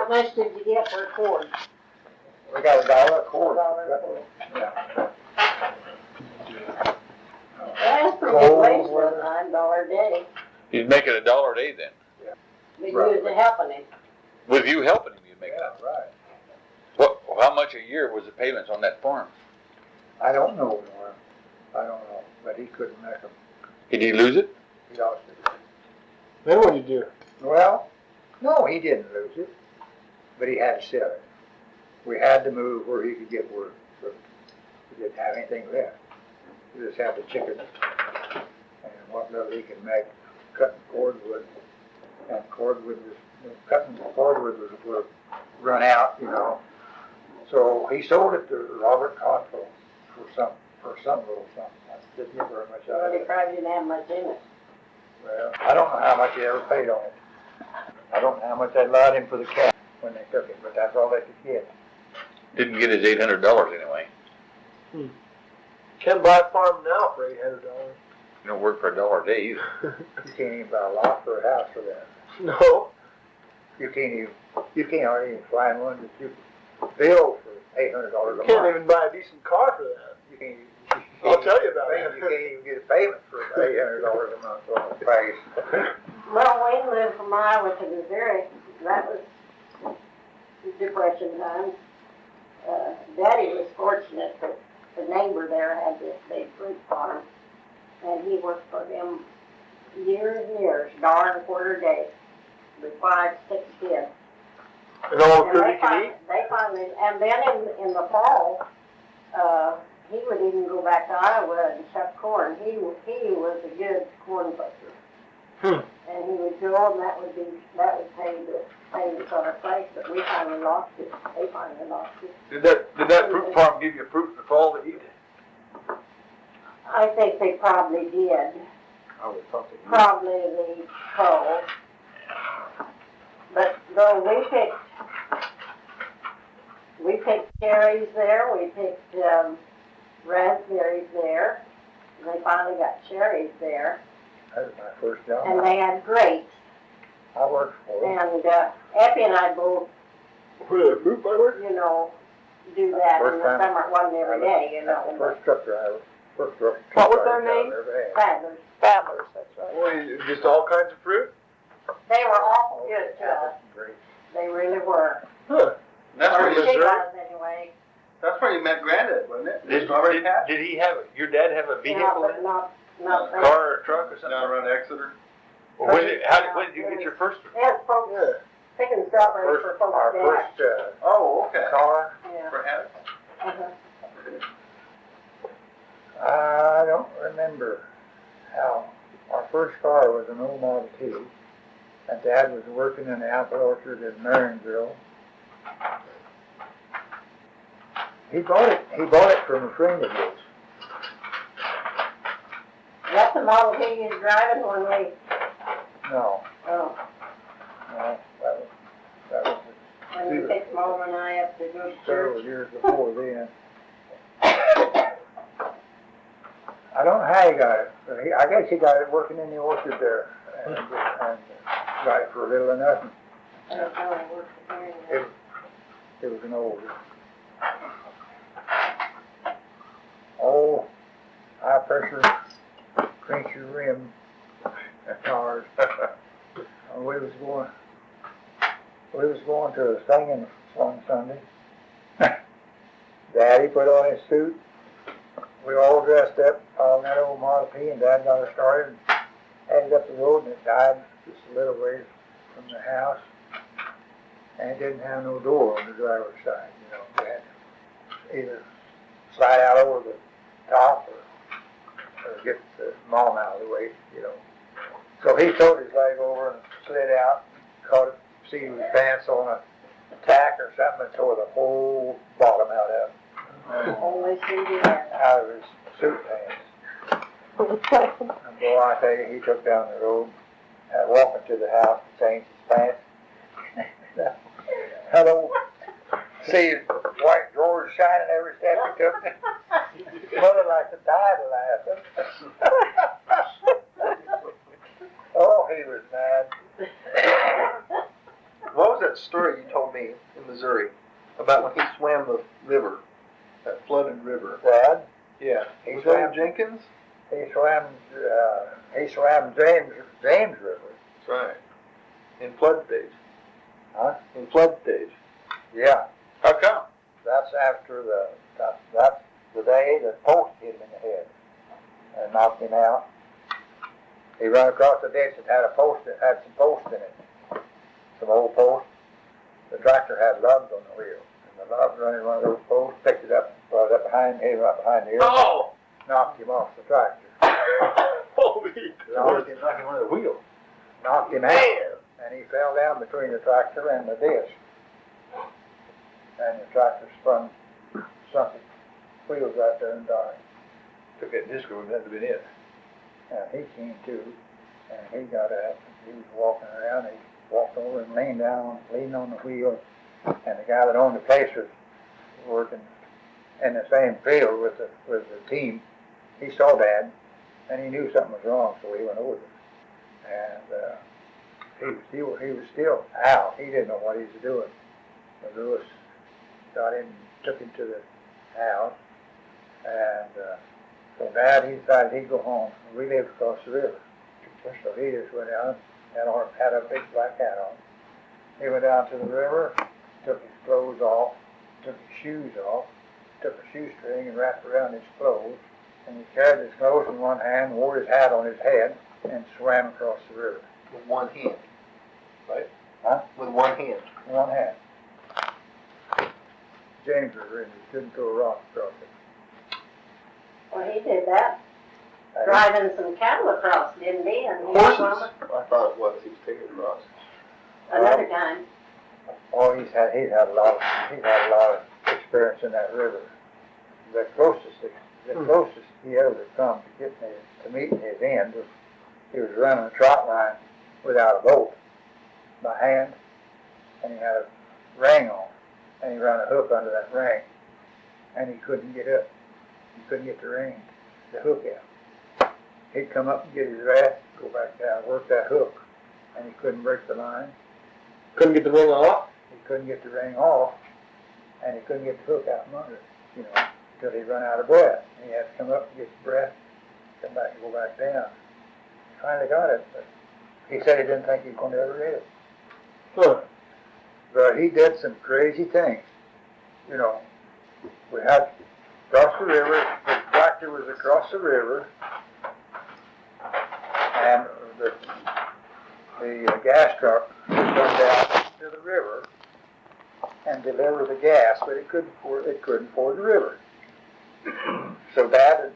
How much did you get for a cord? We got $1 a cord. Yeah. That's pretty good wage for a $9 a day. He's making $1 a day then. Yeah. But you was helping him. With you helping him, you'd make it. Yeah, right. What? How much a year was the payments on that farm? I don't know, Norm. I don't know, but he couldn't make them. Did he lose it? He lost it. Then what did you do? Well, no, he didn't lose it, but he had to sell it. We had to move where he could get work. So we didn't have anything left. We just had the chickens and what little he could make cutting cordwood. And cordwood was, cutting cordwood was run out, you know. So he sold it to Robert Cottrell for some little something. I didn't get very much out Well, of he it. probably didn't have much in it. Well, I don't know how much he ever paid on it. I don't know how much they allowed him for the cat when they took it, but that's all they could get. Didn't get his $800 anyway. Can't buy a farm now for $800. You don't work for $1 a day either. You can't even buy a lot for a house for that. No. You can't hardly even find one that you bill for $800 a month. Can't even buy a decent car for that. You can't. I'll tell you about it. You can't even get a payment for $800 a month on the price. Well, we moved from Iowa to Missouri. That was Depression time. Daddy was fortunate that the neighbor there had this big fruit farm, and he worked for them years and years, $1.25 a day, with 5, 6 kids. And all the And food you can eat? they finally, and then in the fall, he would even go back to Iowa and shuck corn. He was a good corn pusher. And he would go, and that would pay the payments on our place, but we finally lost it. They finally lost it. Did that fruit farm give you fruit in the fall to eat? I think they probably did. I would thought that Probably the coal. But though we picked cherries there, we picked raspberries there. And they finally got cherries there. that was my first job. And they had grapes. I worked for him. And Effie and I both, Were they a fruit farmer? you know, do that in First the time. summer. It wasn't every day, you know. First truck driver. First truck What was driver their name? I've ever had. Fabulous. Babblers, that's right. Boy, just all kinds of fruit? They were awful good to Apples us. and grapes. They really were. Huh. That's Or where she you, was anyway. that's where you met Granddad, wasn't it? Did he have, your dad have a Yeah, vehicle, but not there. car or truck or something? Down around Exeter. Well, when did you get your first? They had folks picking strawberries for folks' Our dads. first Oh, okay. car, Yeah. For Hattie? Uh-huh. I don't remember how. Our first car was an old Model T. And Dad was working in the apple orchard in Marionville. He bought it from a friend of his. That's the Model T he was driving when we, No, oh, no, that was when we picked Mom and I up to go to several church. years before then. I don't know how he got it, but I guess he got it working in the orchard there, and got it for a little or nothing. I don't know, it worked for him. It was an old, high pressure, quencher rim cars. We was going to a singing one Sunday. Daddy put on his suit. We all dressed up on that old Model T, and Dad got us started and headed up the road, and it died just a little ways from the house. And it didn't have no door on the driver's side, you know. You had to either slide out over the top or get the mom out of the way, you know. So he towed his leg over and slid out, caught it, seat of his pants on a tack or something, and tore the whole bottom out of it. Only she did. Out of his suit pants. And boy, I tell you, he took down the road, walking to the house and changed his pants. Hello. See his white drawers shining every step he took. Mother like to die laughing. Oh, he was mad. What was that that story you told me in Missouri about when he swam the river, that flooded river. Dad, Yeah. He Was that swam- in Jenkins? he swam James River. That's right. In flood stage. Huh? In flood stage. Yeah, How come? that's after that's the day the post hit him in the head and knocked him out. He ran across the ditch and had some posts in it, some old posts. The tractor had lugs on the wheel, and the lugs running one of those posts, picked it up, brought it up behind him, right behind the ear, Oh! knocked him off the tractor, Holy knocked knocking one of the wheels. knocked him out, and he fell down between the tractor and the disc, and the tractor sunk his wheels right there and died. Took that disc over, that would have been it. And he came to, and he got up, and he was walking around, he walked over and leaned on the wheel, and the guy that owned the place was working in the same field with the team. He saw Dad, and he knew something was wrong, so he went over there. And he was still out. He didn't know what he was doing. But Lewis got him, took him to the house, and so Dad, he decided he'd go home. We lived across the river. So he just went down, had a big black hat on. He went down to the river, took his clothes off, took his shoes off, took a shoestring and wrapped around his clothes, and he carried his clothes in one hand, wore his hat on his head, and swam across the river. With one hand. Right? Huh? With one hand. One hand. James River, and he couldn't throw a rock across it. Well, he did that, driving some cattle across, didn't he? And he was Horses. I thought it was. He was taking across. another time. Oh, he's had a lot of experience in that river. The closest he ever come to meeting his end was he was running a trot line without a boat by hand, and he had a ring on, and he ran a hook under that ring, and he couldn't get up. He couldn't get the hook out. He'd come up and get his rest, go back down, work that hook, and he couldn't break the line. Couldn't get the ring off? He couldn't get the ring off, and he couldn't get the hook out from under it, until he run out of breath. And he had to come up and get his breath, come back and go back down. Finally got it, but he said he didn't think he was going to ever get it. Huh. But he did some crazy things. We had across the river, the tractor was across the river, and the gas truck would come down to the river and deliver the gas, but it couldn't ford the river. So Dad would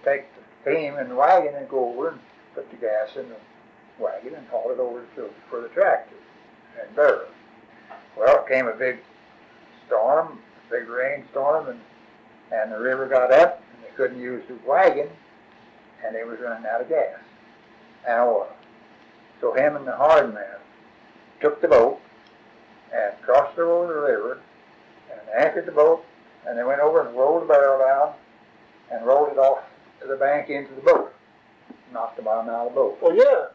take the team and the wagon and go over and put the gas in the wagon and haul it over for the tractor and barrel. Well, it came a big storm, big rainstorm, and the river got up, and they couldn't use the wagon, and they was running out of gas and oil. So him and the hard man took the boat and crossed over the river and anchored the boat, and they went over and rolled the barrel down and rolled it off to the bank into the boat. Knocked the bottom out of the boat. Well, yeah.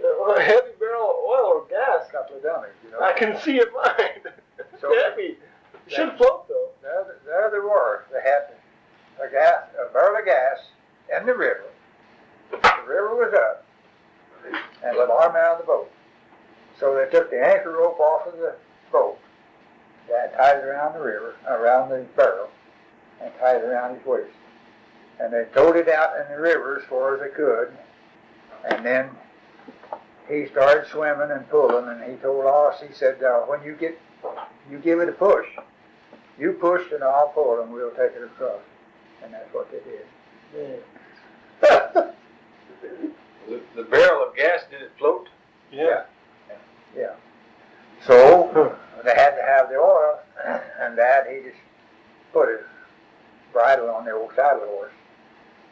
A heavy barrel of oil or gas. A couple of dummies, I can see it mine. So- Heavy. Should float, though. There they were. They had a barrel of gas in the river. The river was up, and the bottom out of the boat. So they took the anchor rope off of the boat, tied it around the river, around the barrel, and tied it around his waist. And they towed it out in the river as far as they could, and then he started swimming and pulling, and he told us, he said, when you give it a push. You push and I'll pull and we'll take it across. And that's what they did. The barrel of gas, did it float? Yeah. Yeah. So they had to have the oil, and Dad, he just put his bridle on the old saddle horse.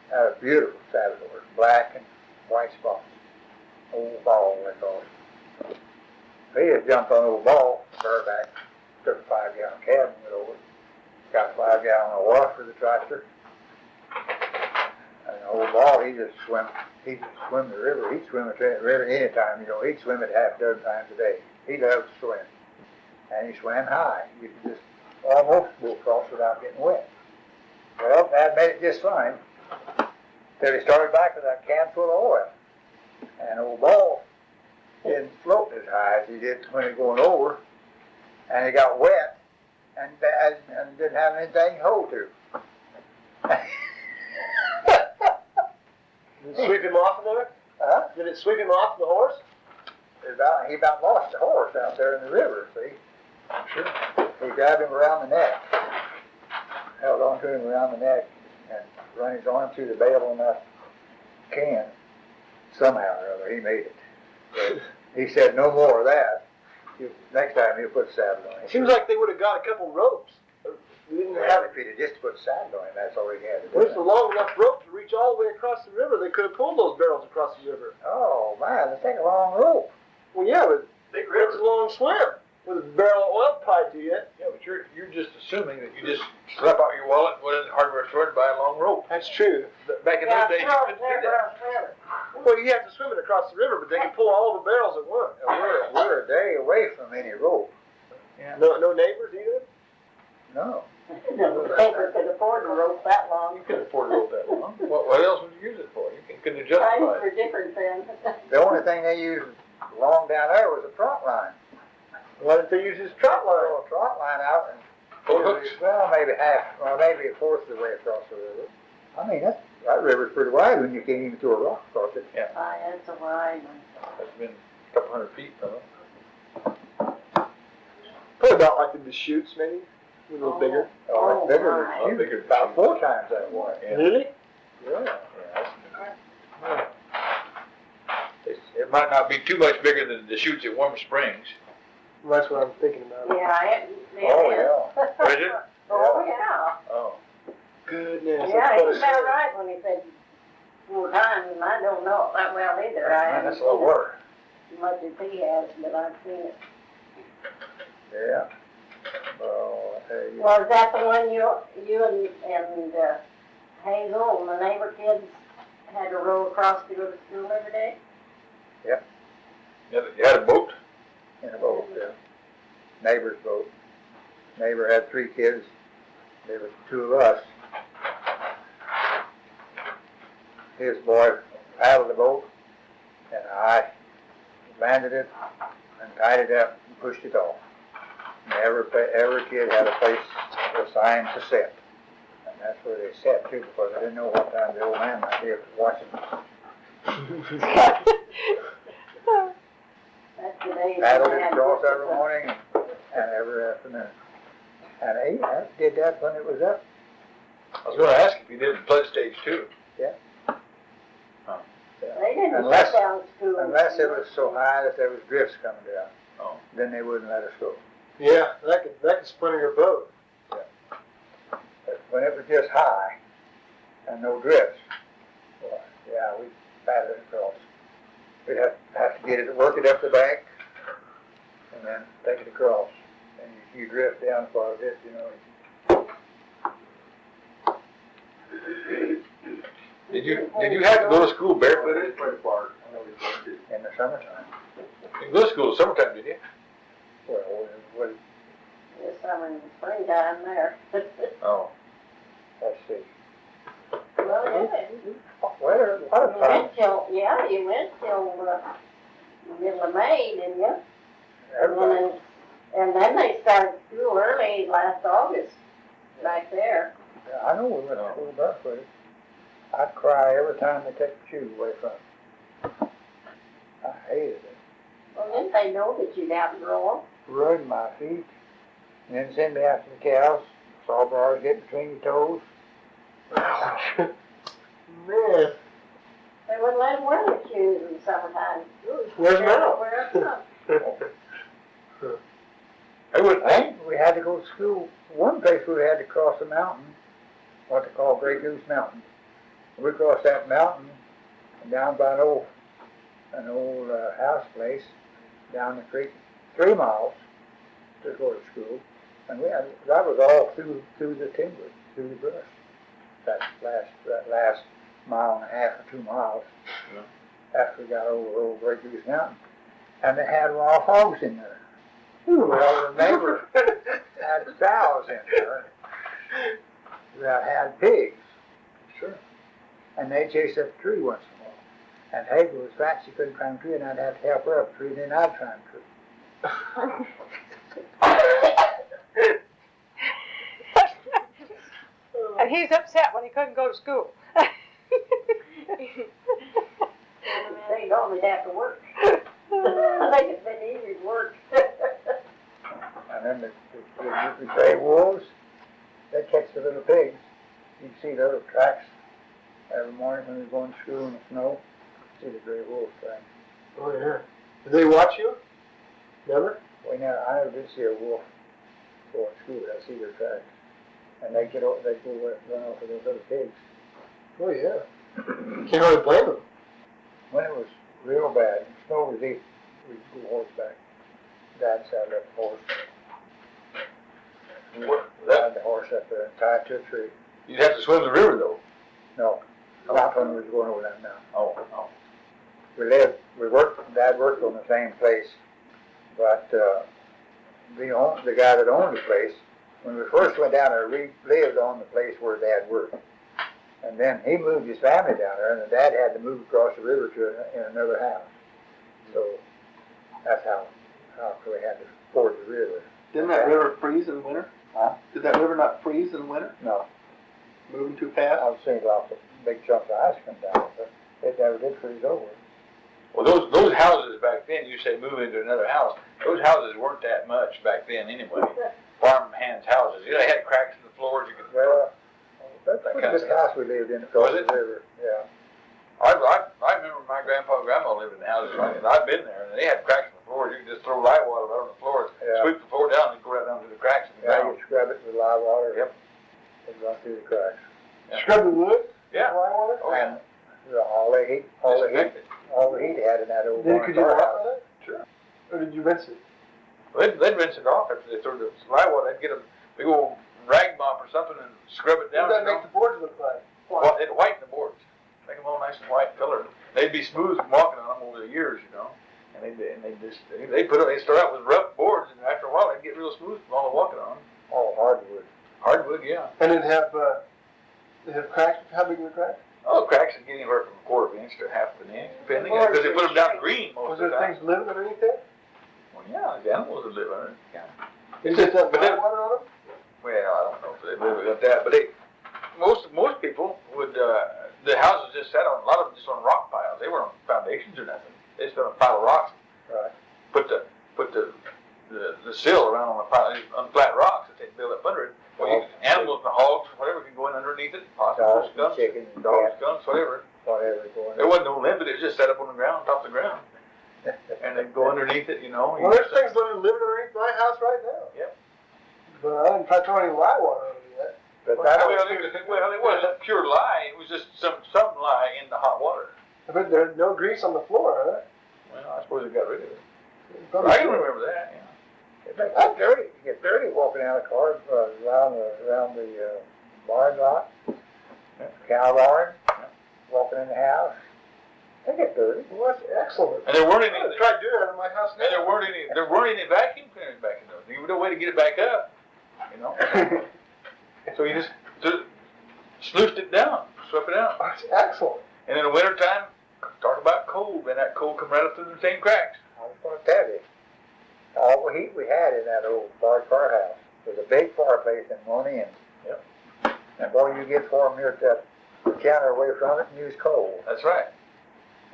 Had a beautiful saddle horse, black and white spots. Old Ball, they call it. He just jumped on old Ball, bareback, took a 5-gallon cab and went over. Got a 5-gallon of oil for the tractor. And old Ball, he just swim the river. He'd swim the river anytime, he'd swim it half a dozen times a day. He loved to swim. And he swam high. You could just almost go across without getting wet. Well, Dad made it just fine. Till he started back with that can full of oil. And old ball didn't float as high as he did when he was going over. And he got wet and didn't have anything to hold to. Did it sweep him off of there? Huh? Did it sweep him off the horse? He about lost the horse out there in the river, see? Sure. He grabbed him around the neck, held on to him around the neck, and run his arm through the bail on that can. Somehow or other, he made it. But he said no more of that. Next time he'll put a saddle on him. It seems like they would have got a couple ropes. We didn't have. If he'd just put a saddle on him, that's all he had to do. There's a long enough rope to reach all the way across the river. They could have pulled those barrels across the river. Oh, man, let's take a long rope. Well, yeah, but Big it's a long swim with a barrel of oil tied to it. Yeah, but you're just assuming that you just slap out your wallet, put it in the hardware store, and buy a long rope. That's true. Back in those days, you couldn't do that. Well, you have to swim it across the river, but they can pull all the barrels at once. We're a day away from any rope. No neighbors either. No. No paper could afford a rope that long. You couldn't afford a rope that long. What else would you use it for? You couldn't justify Times it. were different then. The only thing they used long down there was a trot line. Why didn't they use his trot line? Throw a trot line out and Full hooks. well, maybe maybe a fourth of the way across the river. I mean, that river's pretty wide when you can't even throw a rock across it. Aye, that's a wide one. That's been a couple hundred feet, though. Probably about like the Deschutes, maybe. A little bigger. Oh, that's bigger my. than you. Bigger than About you. 4 times that wide. Yeah. Really? Yeah. It might not be too much bigger than the chutes at Warm Springs. Well, that's what I'm thinking about. Yeah, it Oh, is. Is it? Oh, yeah. Oh. Goodness. Yeah, that's he's about right when he said 4 times, and I don't know it that well either. I Man, haven't that's a lot of seen water. it as much as he has, but I've seen it. Yeah. Well, I tell you. Well, is that the one you and Hazel and the neighbor kids had to row across to go to school every day? You had a boat? In a boat, yeah. Neighbor's boat. Neighbor had 3 kids. There was 2 of us. His boy paddled the boat, and I landed it and tied it up and pushed it off. And every kid had a place assigned to sit. And that's where they sat too, because I didn't know what time the old man might be watching. That's the day. Paddled it across every morning and every afternoon. And I did that when it was up. I was going to ask if you did it in flood stage too. They didn't Unless- shut down school. Unless it was so high that there was drifts coming down. Oh. Then they wouldn't let us go. Yeah, that could splinter your boat. But when it was just high and no drifts, well, yeah, we paddled it across. We'd have to get it, work it up the bank, and then take it across. And you drift down quite a bit, you know. Did you have to go to school barefooted? In the summertime. You go to school in the summertime, did you? Well, it This summer and springtime there. Oh. let's see. Well, yeah. Weather, a lot of You times. went till, yeah, you went till the middle of May, didn't you? Everybody, And then they started school early last August, back there. yeah, I know we went to school barefooted. I'd cry every time they take the shoes away from me. I hated it. Well, didn't they know that you'd outgrow Ruined my feet, and then send me after the cows. Sawbars get between your toes. Man. them? They wouldn't let them wear their shoes in the summertime. Where's They Mel? wear them. I would I think we had to go to school. One place we had to cross a mountain, what they call Grey Goose Mountain. We crossed that mountain and down by an old house place down the creek, 3 miles to go to school. And that was all through the timber, through the brush. That last mile and a half or 2 miles after we got over old Grey Goose Mountain. and they had raw hogs in there. Well, the neighbor had cows in there that had pigs. Sure. And they chased up the tree once in a while. And Hazel was fat, she couldn't climb a tree, and I'd have to help her up the tree, and then I'd climb a tree. And he's upset when he couldn't go to school. They normally have to work. I think it's been easy to work. And then the gray wolves, they catch the little pigs. You can see the little tracks every morning when we're going to school in the snow. See the gray wolves tracks. Oh, yeah. Did they watch you? Never? I never did see a wolf go to school. I see their tracks. And they get over, they go run off with those little pigs. Oh, yeah. Can't hardly blame them. When it was real bad, and snow was deep, we'd go horseback. Dad saddled up the horse. Ride the horse up there and tie it to a tree. You'd have to swim the river though. No, not when we was going over that mountain. Oh. Dad worked on the same place, but the guy that owned the place, when we first went down there, we lived on the place where Dad worked. And then he moved his family down there, and the Dad had to move across the river in another house. So that's how we had to ford the river. Didn't that river freeze in winter? Huh? Did that river not freeze in winter? No, Moving too fast? I've seen lots of big chunks of ice come down, but it never did freeze over. Well, those houses back then, you say move into another house, those houses weren't that much back then anyway. Farm hands' houses, you know, they had cracks in the floors, you could. Well, that's a That pretty kind of good house we lived in across the river. Yeah. I remember my grandpa and grandma lived in the houses, and I've been there, and they had cracks in the floors. You could just throw light water right on the floor, Yeah. sweep the floor down, and go right down to the cracks in the Yeah, ground. you scrub it with live water. Yep. It run through the cracks. Yeah. Scrub the wood? Yeah. Dry water? Oh, yeah. All the heat they had in that old barn Could you car walk house. on it? Sure. Or did you rinse it? They'd rinse it off after they threw the light water. They'd get a big old rag mop or something and scrub it down. What did that make the boards look like? Well, it'd whiten the boards, make them all nice and white colored. They'd be smooth from walking on them over the years, you know. And they start out with rough boards, and after a while they'd get real smooth from all the walking on them. Oh, hardwood. Hardwood, yeah. And it'd have cracks? How big were the cracks? Oh, cracks would get anywhere from a quarter of an inch to half of an inch, depending, because they put them down green Was most of there the time. things living underneath there? Well, yeah, the animals would live under it. Yeah. Did it have But then- water on them? Well, I don't know if they live like that, but most people would, the houses just sat on, a lot of them just on rock piles. They weren't on foundations or nothing. They just on a pile of rocks. Right. Put the sill around on a pile, on flat rocks that they build up under it. Well, animals, the hogs, whatever, can go in underneath it. Dogs Possums, and skunks, chickens and dogs, cats, skunks, whatever. whatever going There on. wasn't no limit. It was just set up on the ground, top of the ground, and they'd go underneath it, you know. Well, there's things living underneath my house right now. Yep. But I didn't try throwing any lye water over that. But It wasn't pure lye. It was just some lye in the hot water. But there's no grease on the floor, huh? Well, I suppose they got rid of it. Probably I can should. remember that. Yeah. it makes you dirty. You get dirty walking out of the car around the barn lot, cow barn, walking in the house. They get dirty. Well, that's excellent. And there weren't I'm any. gonna try to do that in my house And there now. weren't any vacuum cleaners back in those. There was no way to get it back up. You know. So you just sluiced it down, swept it out. That's excellent. And in the wintertime, talk about cold, and that cold come right up through the same cracks. I was going to tell you, all the heat we had in that old barn car house was a big fireplace in one end. Yep. And boy, you get far from here that counter away from it and use coal. That's right.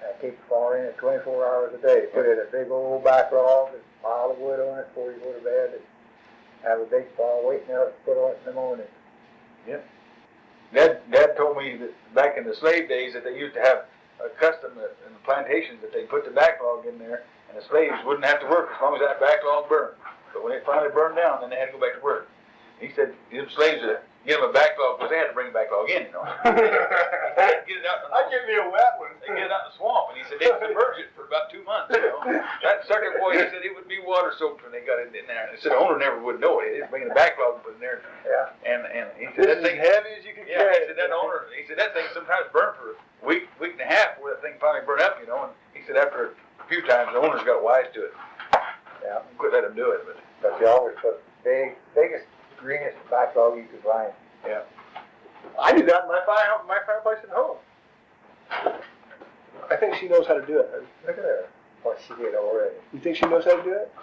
And keep the fire in it 24 hours a day. Put it in a big old backlog, and a pile of wood on it before you go to bed, and have a big fire waiting there to put on it in the morning. Dad told me that back in the slave days that they used to have a custom in the plantations that they put the backlog in there, and the slaves wouldn't have to work as long as that backlog burned. But when it finally burned down, then they had to go back to work. He said them slaves would get them a backlog because they had to bring the backlog in, you know. They'd get it out. I'll give you a wet one. They get it out in the swamp, and he said they'd submerge it for about 2 months, you know. That sucker boy, he said it would be water soaked when they got it in there. And he said the owner never would know it. He'd bring the backlog and put it in there. Yeah. And he said This that is thing, heavy as you can yeah, carry. he said that owner, he said that thing sometimes burned for a week and a half before that thing finally burned up, you know. And he said after a few times, the owners got wise to it. Yeah. Quit letting them do it, But you always put biggest, greenest backlog you could find. I do that in my fireplace at home. I think she knows how to do it. Look at her, what she did already. You think she knows how to do it?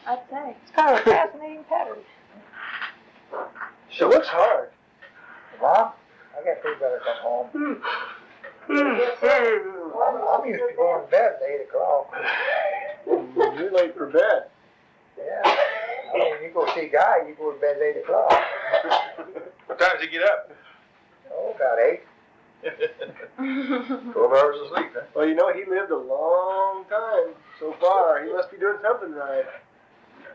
I'd say. It's kind of a fascinating pattern. She looks hard. Mom, I guess we better come home. I'm used to going to bed at 8 o'clock. You're late for bed. Yeah. I mean, you go see Guy, you go to bed at 8 o'clock. What time does he get up? Oh, about 8. 12 hours of sleep, huh? Well, you know, he lived a long time so far. He must be doing something right.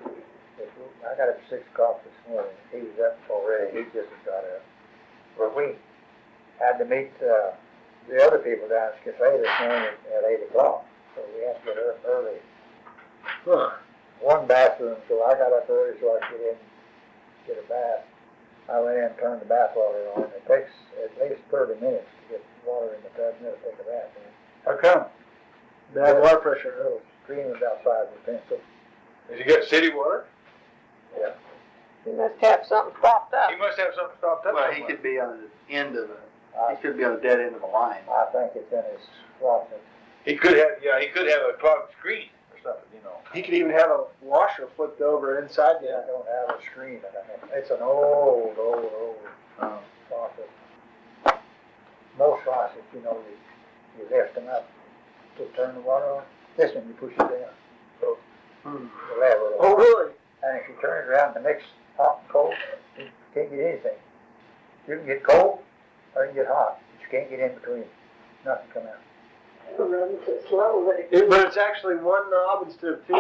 I got up at 6 o'clock this morning. He was up already. He just got up. Well, we had to meet the other people down at Cafe this morning at 8 o'clock. So we had to get up early. Huh. One bathroom, so I got up early so I could get in, get a bath. I went in and turned the bath water on. It takes at least 30 minutes to get water in the tub and then take a bath in. How come? Bad water pressure. A little stream was outside the pencil. Does he get city water? Yeah. You must have something propped up. He must have something stopped up. Well, he could be on the end of he could be on the dead end of the line. I think it's in his faucet. He could have a clogged screen or something, you know. He could even have a washer flipped over inside I there. don't have a screen. It's an old faucet. Most faucets, you know, you lift them up to turn the water on. This one, you push it down. So the level. Oh, really? And if you turn it around to mix hot and cold, you can't get anything. You can get cold or you can get hot. But you can't get in between. Nothing come out. It runs so slow that But it's actually one knob instead of two.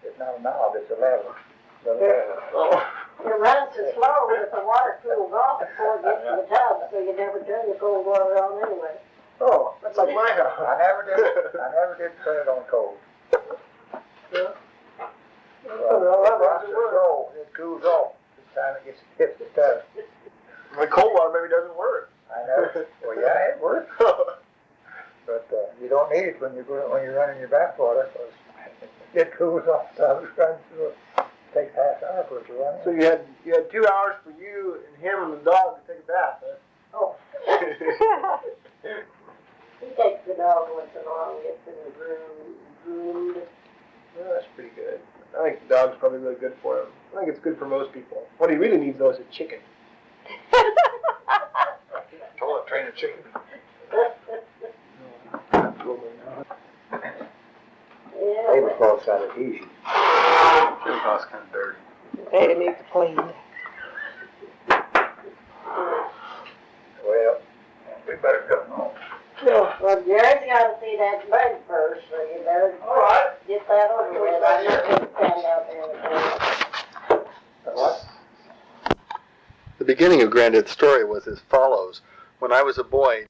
It's not a knob, it's a lever. The lever. Oh. it runs so slow that the water cools off before it gets to the tub, so you never turn the cold water on anyway. Oh, that's like my house. I never did turn it on cold. Yeah. Well, it runs so slow, it cools off by the time it hits the tub. My cold water maybe doesn't work. I know. Well, yeah, it works. But you don't need it when you're running your bath water, because it cools off. So it runs through. It takes half an hour for it to run. So you had 2 hours for you and him and the dog to take a bath, huh? Oh, he takes the dog once in a while, gets in the groomed. Well, that's pretty good. I think the dog's probably really good for him. I think it's good for most people. What he really needs though is a chicken. Toilet train a chicken. Yeah. Tablecloth's got adhesion. Tablecloth's kind of dirty. It needs cleaned. Well, we better go home. Well, Jared's got to see that bug first, so you better get that over with. I'm not going to stand out there and What? The beginning of Granddad's story was as follows. When I was a boy,